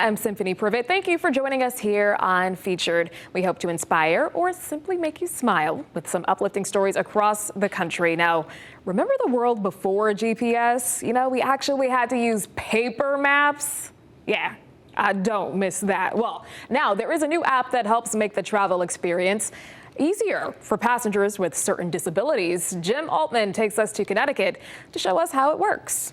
I'm Symphony Privet. Thank you for joining us here on Featured. We hope to inspire or simply make you smile with some uplifting stories across the country. Now, remember the world before GPS? You know, we actually had to use paper maps. Yeah, I don't miss that. Well, now there is a new app that helps make the travel experience easier for passengers with certain disabilities. Jim Altman takes us to Connecticut to show us how it works.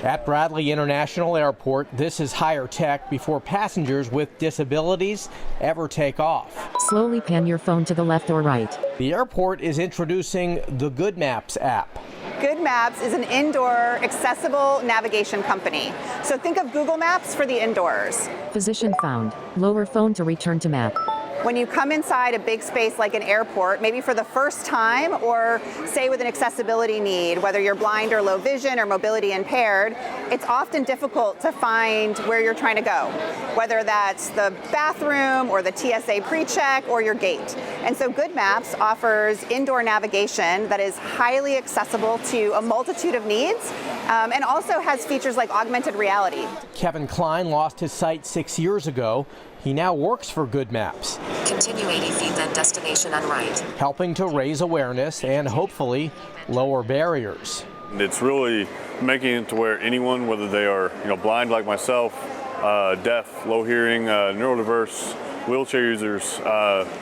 At Bradley International Airport, this is higher tech before passengers with disabilities ever take off. Slowly pan your phone to the left or right. The airport is introducing the Good Maps app. Good Maps is an indoor accessible navigation company. So think of Google Maps for the indoors. Position found. Lower phone to return to map. When you come inside a big space like an airport, maybe for the first time, or say with an accessibility need, whether you're blind or low vision or mobility impaired, it's often difficult to find where you're trying to go, whether that's the bathroom or the TSA pre-check or your gate. And so Good Maps offers indoor navigation that is highly accessible to a multitude of needs, and also has features like augmented reality. Kevin Klein lost his sight 6 years ago. He now works for Good Maps. Continue 80 feet, then destination on right. Helping to raise awareness and hopefully lower barriers. It's really making it to where anyone, whether they are blind like myself, deaf, low hearing, neurodiverse, wheelchair users,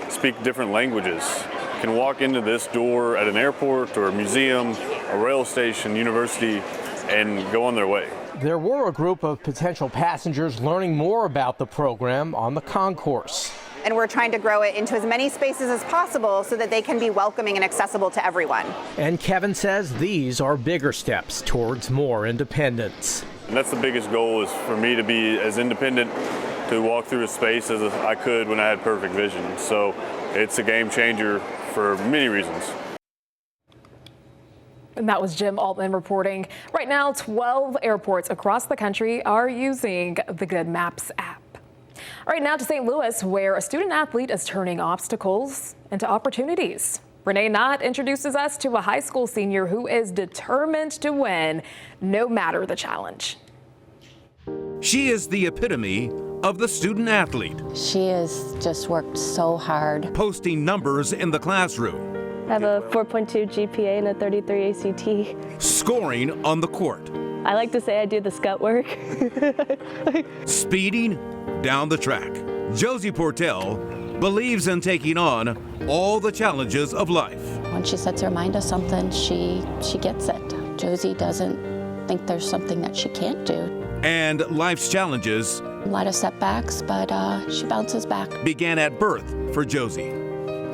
speak different languages, can walk into this door at an airport or a museum, a rail station, university, and go on their way. There were a group of potential passengers learning more about the program on the concourse. And we're trying to grow it into as many spaces as possible so that they can be welcoming and accessible to everyone. And Kevin says these are bigger steps towards more independence. And that's the biggest goal, is for me to be as independent to walk through a space as I could when I had perfect vision. So it's a game changer for many reasons. And that was Jim Altman reporting. Right now, 12 airports across the country are using the Good Maps app. All right, now to St. Louis, where a student athlete is turning obstacles into opportunities. Renee Knott introduces us to a high school senior who is determined to win no matter the challenge. She is the epitome of the student athlete. She has just worked so hard. Posting numbers in the classroom. I have a 4.2 GPA and a 33 ACT. Scoring on the court. I like to say I do the scout work. Speeding down the track. Josie Portell believes in taking on all the challenges of life. When she sets her mind to something, she gets it. Josie doesn't think there's something that she can't do. And life's challenges. A lot of setbacks, but she bounces back. Began at birth for Josie.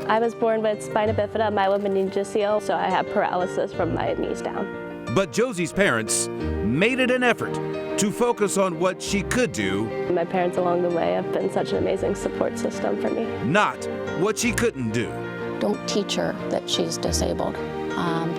I was born with spina bifida, myelomeniingocele, so I have paralysis from my knees down. But Josie's parents made it an effort to focus on what she could do. My parents along the way have been such an amazing support system for me. Not what she couldn't do. Don't teach her that she's disabled.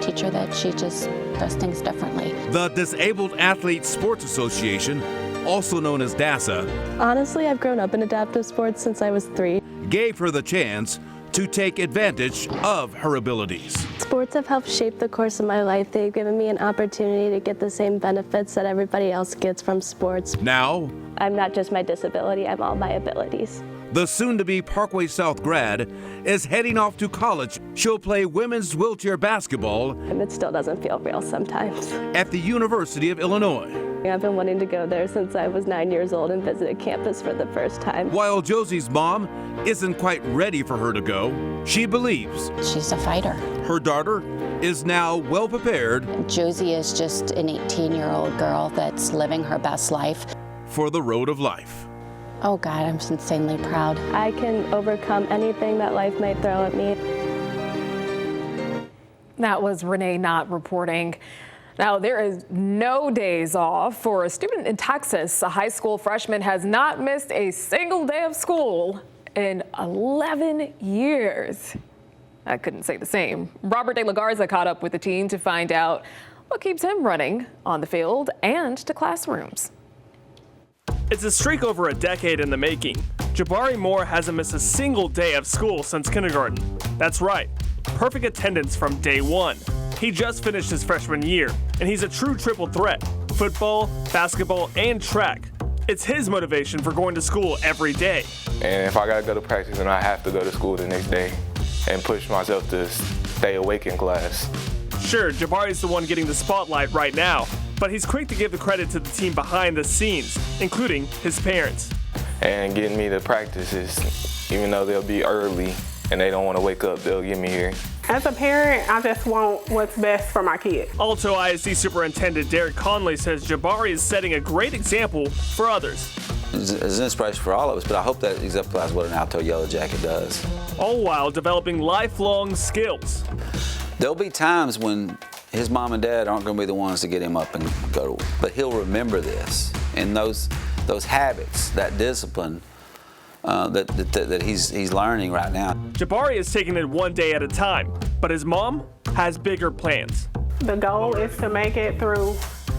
Teach her that she just does things differently. The Disabled Athletes Sports Association, also known as DASA, Honestly, I've grown up in adaptive sports since I was 3. gave her the chance to take advantage of her abilities. Sports have helped shape the course of my life. They've given me an opportunity to get the same benefits that everybody else gets from sports. Now, I'm not just my disability, I'm all my abilities. the soon-to-be Parkway South grad is heading off to college. She'll play women's wheelchair basketball. And it still doesn't feel real sometimes. At the University of Illinois. I've been wanting to go there since I was 9 years old and visited campus for the first time. While Josie's mom isn't quite ready for her to go, she believes she's a fighter. Her daughter is now well prepared. Josie is just an 18-year-old girl that's living her best life. For the road of life. Oh God, I'm insanely proud. I can overcome anything that life might throw at me. That was Renee Knott reporting. Now, there is no days off for a student in Texas. A high school freshman has not missed a single day of school in 11 years. I couldn't say the same. Robert De La Garza caught up with the team to find out what keeps him running on the field and to classrooms. It's a streak over a decade in the making. Jabari Moore hasn't missed a single day of school since kindergarten. That's right, perfect attendance from day one. He just finished his freshman year, and he's a true triple threat: football, basketball, and track. It's his motivation for going to school every day. And if I gotta go to practice, then I have to go to school the next day and push myself to stay awake in class. Sure, Jabari's the one getting the spotlight right now, but he's quick to give the credit to the team behind the scenes, including his parents. And getting me to practices, even though they'll be early and they don't want to wake up, they'll get me here. As a parent, I just want what's best for my kid. Alto ISD Superintendent Derek Conley says Jabari is setting a great example for others. It's an inspiration for all of us, but I hope that exemplifies what an Alto Yellow Jacket does. All while developing lifelong skills. There'll be times when his mom and dad aren't going to be the ones to get him up and go, but he'll remember this. And those habits, that discipline that he's learning right now. Jabari is taking it one day at a time, but his mom has bigger plans. The goal is to make it through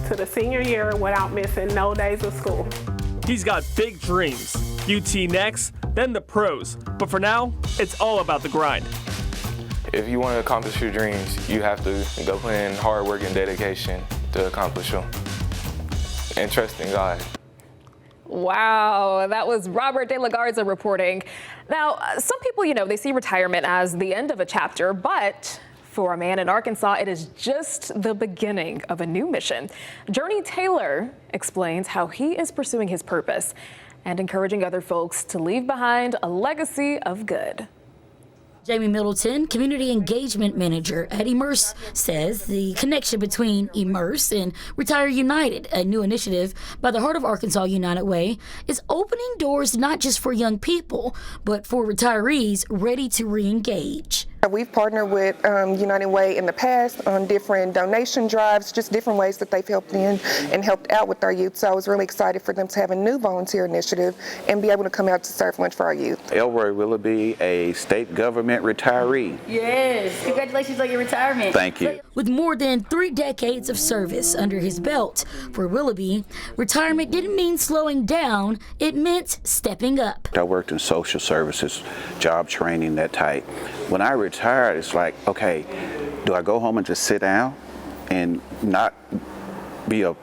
to the senior year without missing no days of school. He's got big dreams. UT next, then the pros. But for now, it's all about the grind. If you want to accomplish your dreams, you have to go put in hard work and dedication to accomplish them. And trust in God. Wow, that was Robert De La Garza reporting. Now, some people, they see retirement as the end of a chapter, but for a man in Arkansas, it is just the beginning of a new mission. Journey Taylor explains how he is pursuing his purpose and encouraging other folks to leave behind a legacy of good. Jamie Middleton, Community Engagement Manager at Immerse, says the connection between Immerse and Retire United, a new initiative by the Heart of Arkansas United Way, is opening doors not just for young people, but for retirees ready to re-engage. We've partnered with United Way in the past on different donation drives, just different ways that they've helped in and helped out with our youth. So I was really excited for them to have a new volunteer initiative and be able to come out to serve lunch for our youth. Elroy Willoughby, a state government retiree. Yes, congratulations on your retirement. Thank you. With more than 3 decades of service under his belt, for Willoughby, retirement didn't mean slowing down, it meant stepping up. I worked in social services, job training, that type. When I retired, it's like, okay, do I go home and just sit down and not be a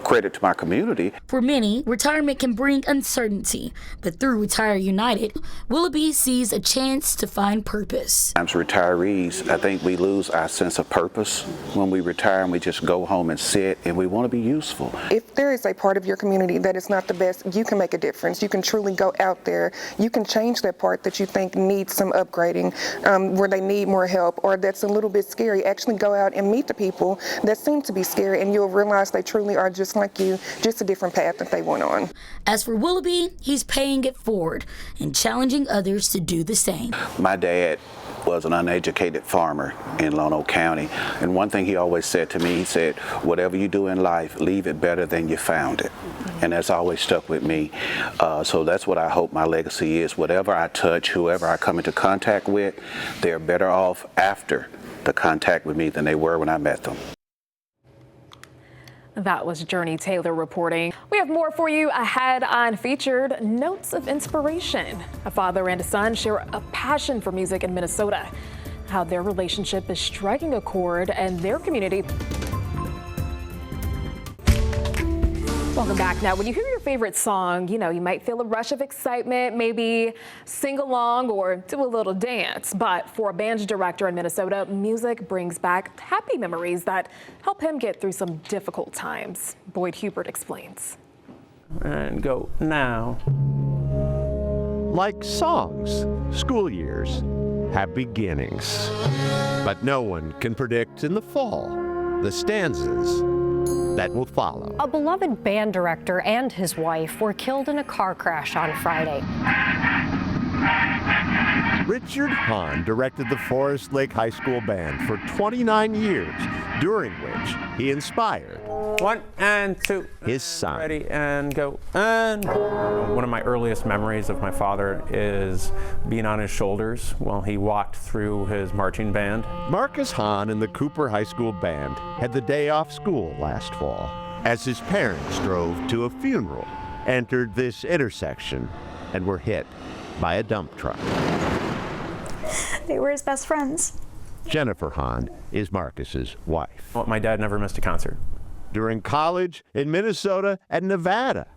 credit to my community? For many, retirement can bring uncertainty, but through Retire United, Willoughby sees a chance to find purpose. As retirees, I think we lose our sense of purpose when we retire and we just go home and sit, and we want to be useful. If there is a part of your community that is not the best, you can make a difference. You can truly go out there. You can change that part that you think needs some upgrading, where they need more help, or that's a little bit scary. Actually go out and meet the people that seem to be scary, and you'll realize they truly are just like you, just a different path that they went on. As for Willoughby, he's paying it forward and challenging others to do the same. My dad was an uneducated farmer in Lono County, and one thing he always said to me, he said, whatever you do in life, leave it better than you found it. And that's always stuck with me. So that's what I hope my legacy is. Whatever I touch, whoever I come into contact with, they're better off after the contact with me than they were when I met them. That was Journey Taylor reporting. We have more for you ahead on Featured. Notes of inspiration. A father and a son share a passion for music in Minnesota. How their relationship is striking a chord and their community. Welcome back. Now, when you hear your favorite song, you might feel a rush of excitement, maybe sing along or do a little dance. But for a band director in Minnesota, music brings back happy memories that help him get through some difficult times. Boyd Hubert explains. And go now. Like songs, school years have beginnings. But no one can predict in the fall the stanzas that will follow. A beloved band director and his wife were killed in a car crash on Friday. Richard Hahn directed the Forest Lake High School Band for 29 years, during which he inspired 1 and 2. His son. Ready and go. And one of my earliest memories of my father is being on his shoulders while he walked through his marching band. Marcus Hahn and the Cooper High School Band had the day off school last fall as his parents drove to a funeral, entered this intersection, and were hit by a dump truck. They were his best friends. Jennifer Hahn is Marcus's wife. My dad never missed a concert. During college in Minnesota and Nevada,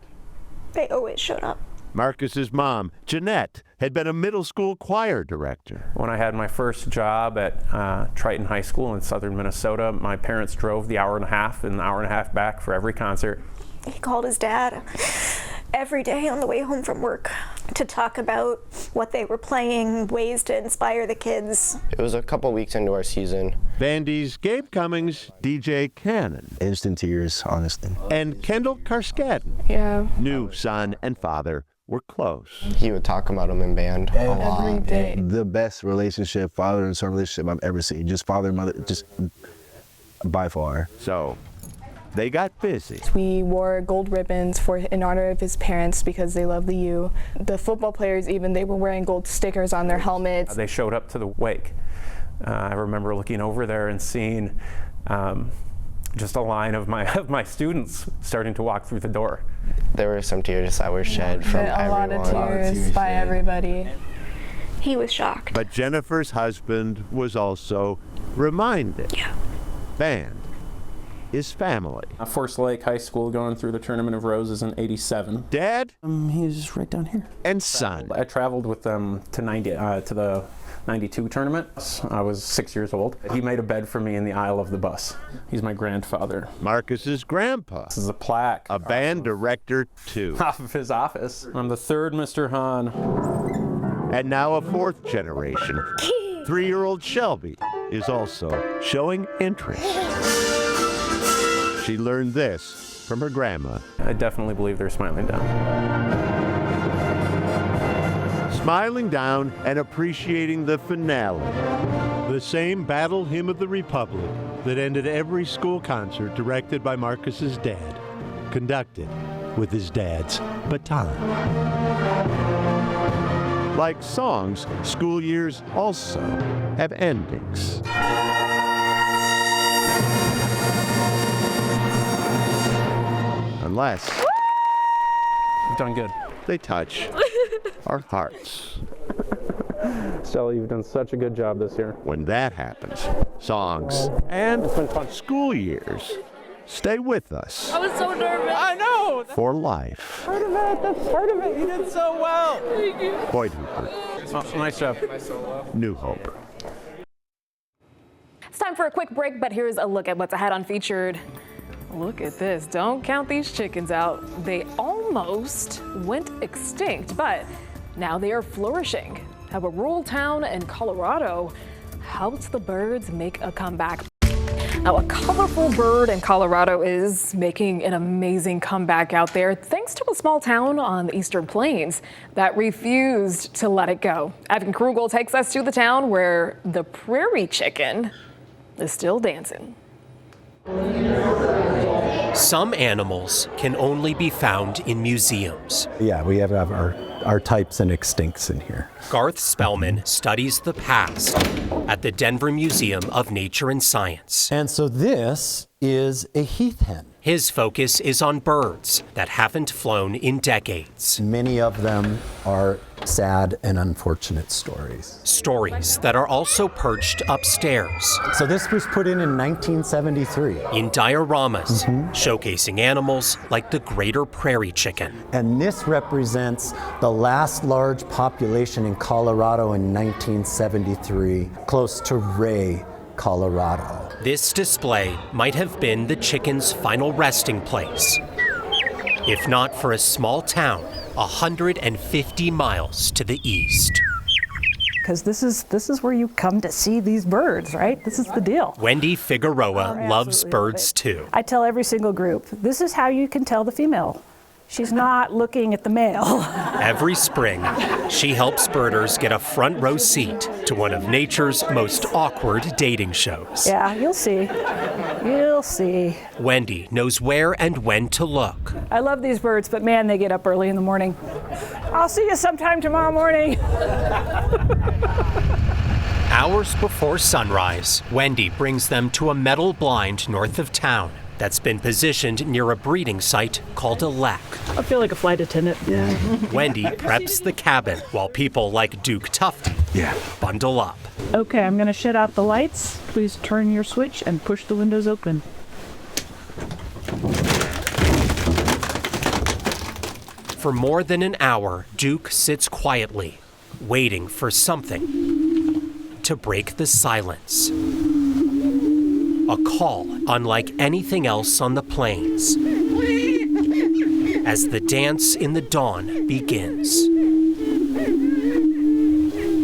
They always showed up. Marcus's mom, Jeanette, had been a middle school choir director. When I had my first job at Triton High School in southern Minnesota, my parents drove the hour and a half back for every concert. He called his dad every day on the way home from work to talk about what they were playing, ways to inspire the kids. It was a couple weeks into our season. Vandy's Gabe Cummings, DJ Cannon. Instant tears, honestly. And Kendall Karskadden. Yeah. Knew son and father were close. He would talk about them in band a lot. Every day. The best relationship, father and son relationship I've ever seen. Just father and mother, just by far. So they got busy. We wore gold ribbons in honor of his parents because they love the U. The football players even, they were wearing gold stickers on their helmets. They showed up to the wake. I remember looking over there and seeing just a line of my students starting to walk through the door. There were some tears that were shed from everyone. A lot of tears by everybody. He was shocked. But Jennifer's husband was also reminded. Yeah. Band is family. Forest Lake High School going through the Tournament of Roses in '87. Dad? He's right down here. And son. I traveled with them to the 92 tournament. I was 6 years old. He made a bed for me in the aisle of the bus. He's my grandfather. Marcus's grandpa. This is a plaque. A band director, too. Off of his office. I'm the third Mr. Hahn. And now a fourth generation. 3-year-old Shelby is also showing interest. She learned this from her grandma. I definitely believe they're smiling down. Smiling down and appreciating the finale. The same Battle Hymn of the Republic that ended every school concert directed by Marcus's dad, conducted with his dad's baton. Like songs, school years also have endings. Unless You've done good. They touch our hearts. Stella, you've done such a good job this year. When that happens, songs and school years stay with us I was so nervous. I know. for life. Part of it. That's part of it. You did so well. Thank you. Boyd Hooper, Oh, nice job. New Hope. It's time for a quick break, but here's a look at what's ahead on Featured. Look at this. Don't count these chickens out. They almost went extinct, but now they are flourishing. How a rural town in Colorado helped the birds make a comeback. Now, a colorful bird in Colorado is making an amazing comeback out there thanks to a small town on the Eastern Plains that refused to let it go. Evan Krugel takes us to the town where the prairie chicken is still dancing. Some animals can only be found in museums. Yeah, we have our types and extincts in here. Garth Spellman studies the past at the Denver Museum of Nature and Science. And so this is a heath hen. His focus is on birds that haven't flown in decades. Many of them are sad and unfortunate stories. Stories that are also perched upstairs. So this was put in 1973. In dioramas, showcasing animals like the greater prairie chicken. And this represents the last large population in Colorado in 1973, close to Ray, Colorado. This display might have been the chicken's final resting place, if not for a small town 150 miles to the east. Because this is where you come to see these birds, right? This is the deal. Wendy Figueroa loves birds too. I tell every single group, this is how you can tell the female. She's not looking at the male. Every spring, she helps birders get a front row seat to one of nature's most awkward dating shows. Yeah, you'll see. You'll see. Wendy knows where and when to look. I love these birds, but man, they get up early in the morning. I'll see you sometime tomorrow morning. Hours before sunrise, Wendy brings them to a metal blind north of town that's been positioned near a breeding site called a lek. I feel like a flight attendant. Yeah. Wendy preps the cabin while people like Duke Tufty bundle up. Okay, I'm gonna shut out the lights. Please turn your switch and push the windows open. For more than an hour, Duke sits quietly, waiting for something to break the silence. A call unlike anything else on the plains. As the dance in the dawn begins.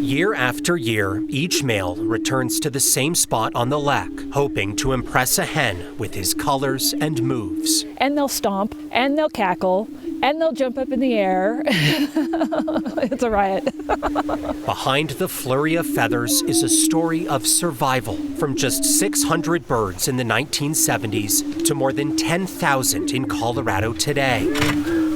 Year after year, each male returns to the same spot on the lek, hoping to impress a hen with his colors and moves. And they'll stomp, and they'll cackle, and they'll jump up in the air. It's a riot. Behind the flurry of feathers is a story of survival, from just 600 birds in the 1970s to more than 10,000 in Colorado today.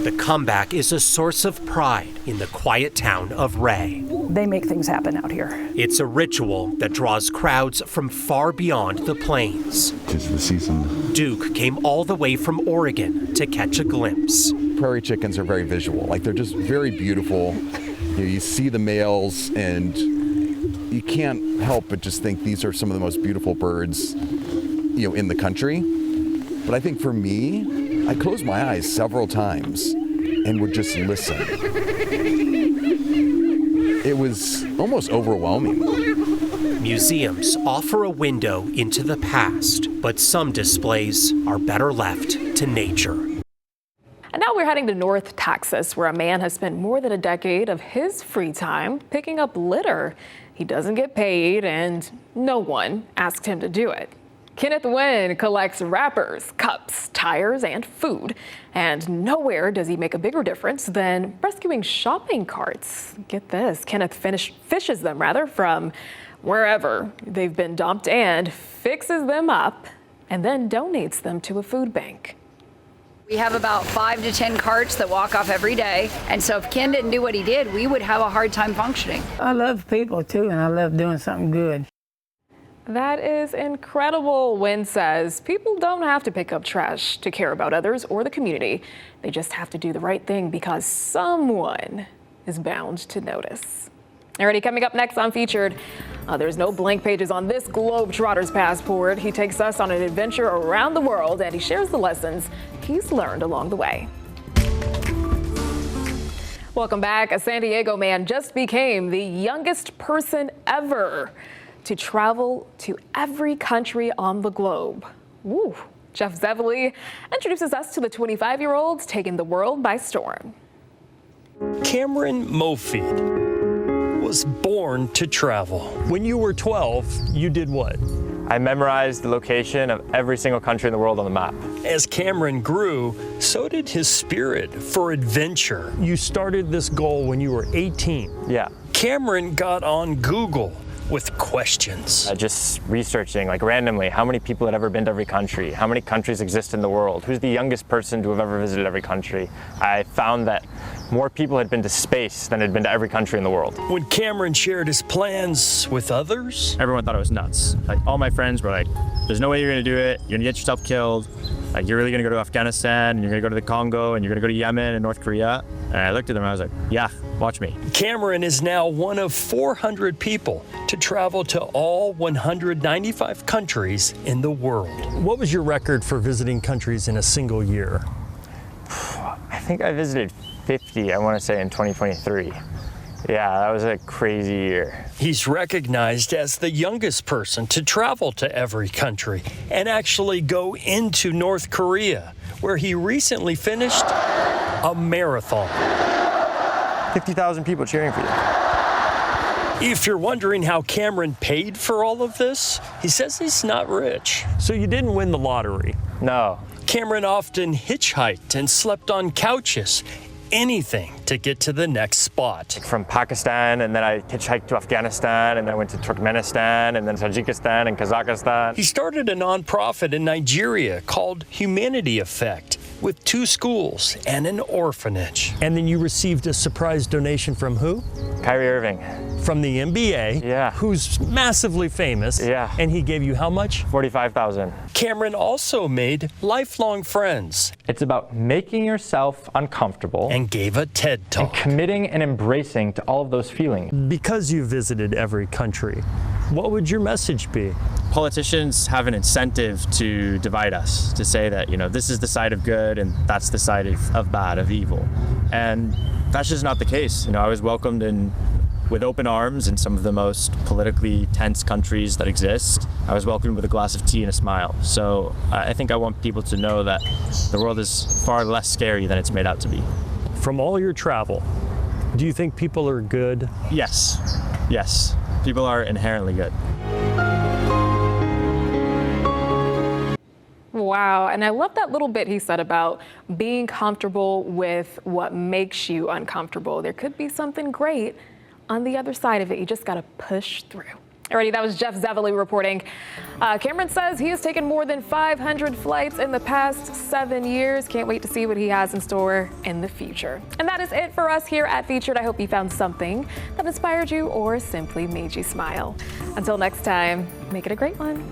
The comeback is a source of pride in the quiet town of Ray. They make things happen out here. It's a ritual that draws crowds from far beyond the plains. Just the season. Duke came all the way from Oregon to catch a glimpse. Prairie chickens are very visual. Like, they're just very beautiful. You see the males and you can't help but just think these are some of the most beautiful birds, in the country. But I think for me, I closed my eyes several times and would just listen. It was almost overwhelming. Museums offer a window into the past, but some displays are better left to nature. And now we're heading to North Texas, where a man has spent more than a decade of his free time picking up litter. He doesn't get paid, and no one asked him to do it. Kenneth Wynn collects wrappers, cups, tires, and food. And nowhere does he make a bigger difference than rescuing shopping carts. Get this, Kenneth fishes them from wherever they've been dumped and fixes them up and then donates them to a food bank. We have about 5 to 10 carts that walk off every day. And so if Ken didn't do what he did, we would have a hard time functioning. I love people too, and I love doing something good. That is incredible, Wynn says. People don't have to pick up trash to care about others or the community. They just have to do the right thing because someone is bound to notice. Alrighty, coming up next on Featured, there's no blank pages on this Globetrotter's passport. He takes us on an adventure around the world and he shares the lessons he's learned along the way. Welcome back. A San Diego man just became the youngest person ever to travel to every country on the globe. Woo. Jeff Zevely introduces us to the 25-year-old taking the world by storm. Cameron Mofid was born to travel. When you were 12, you did what? I memorized the location of every single country in the world on the map. As Cameron grew, so did his spirit for adventure. You started this goal when you were 18. Yeah. Cameron got on Google with questions. Just researching, randomly, how many people had ever been to every country? How many countries exist in the world? Who's the youngest person to have ever visited every country? I found that more people had been to space than had been to every country in the world. When Cameron shared his plans with others, everyone thought it was nuts. All my friends were like, there's no way you're gonna do it. You're gonna get yourself killed. You're really gonna go to Afghanistan, and you're gonna go to the Congo, and you're gonna go to Yemen and North Korea. And I looked at them and I was like, yeah, watch me. Cameron is now one of 400 people to travel to all 195 countries in the world. What was your record for visiting countries in a single year? I think I visited 50, I want to say, in 2023. Yeah, that was a crazy year. He's recognized as the youngest person to travel to every country and actually go into North Korea, where he recently finished a marathon. 50,000 people cheering for you. If you're wondering how Cameron paid for all of this, he says he's not rich. So you didn't win the lottery? No. Cameron often hitchhiked and slept on couches. Anything to get to the next spot. From Pakistan, and then I hitchhiked to Afghanistan, and then I went to Turkmenistan, and then Tajikistan and Kazakhstan. He started a nonprofit in Nigeria called Humanity Effect, with 2 schools and an orphanage. And then you received a surprise donation from who? Kyrie Irving. From the NBA, yeah, who's massively famous. Yeah. And he gave you how much? $45,000. Cameron also made lifelong friends. It's about making yourself uncomfortable. And gave a TED Talk. And committing and embracing to all of those feelings. Because you visited every country, what would your message be? Politicians have an incentive to divide us, to say that, this is the side of good and that's the side of bad, of evil. And that's just not the case. I was welcomed with open arms in some of the most politically tense countries that exist. I was welcomed with a glass of tea and a smile. So I think I want people to know that the world is far less scary than it's made out to be. From all your travel, do you think people are good? Yes. Yes. People are inherently good. Wow, and I love that little bit he said about being comfortable with what makes you uncomfortable. There could be something great on the other side of it. You just gotta push through. Alrighty, that was Jeff Zevely reporting. Cameron says he has taken more than 500 flights in the past 7 years. Can't wait to see what he has in store in the future. And that is it for us here at Featured. I hope you found something that inspired you or simply made you smile. Until next time, make it a great one.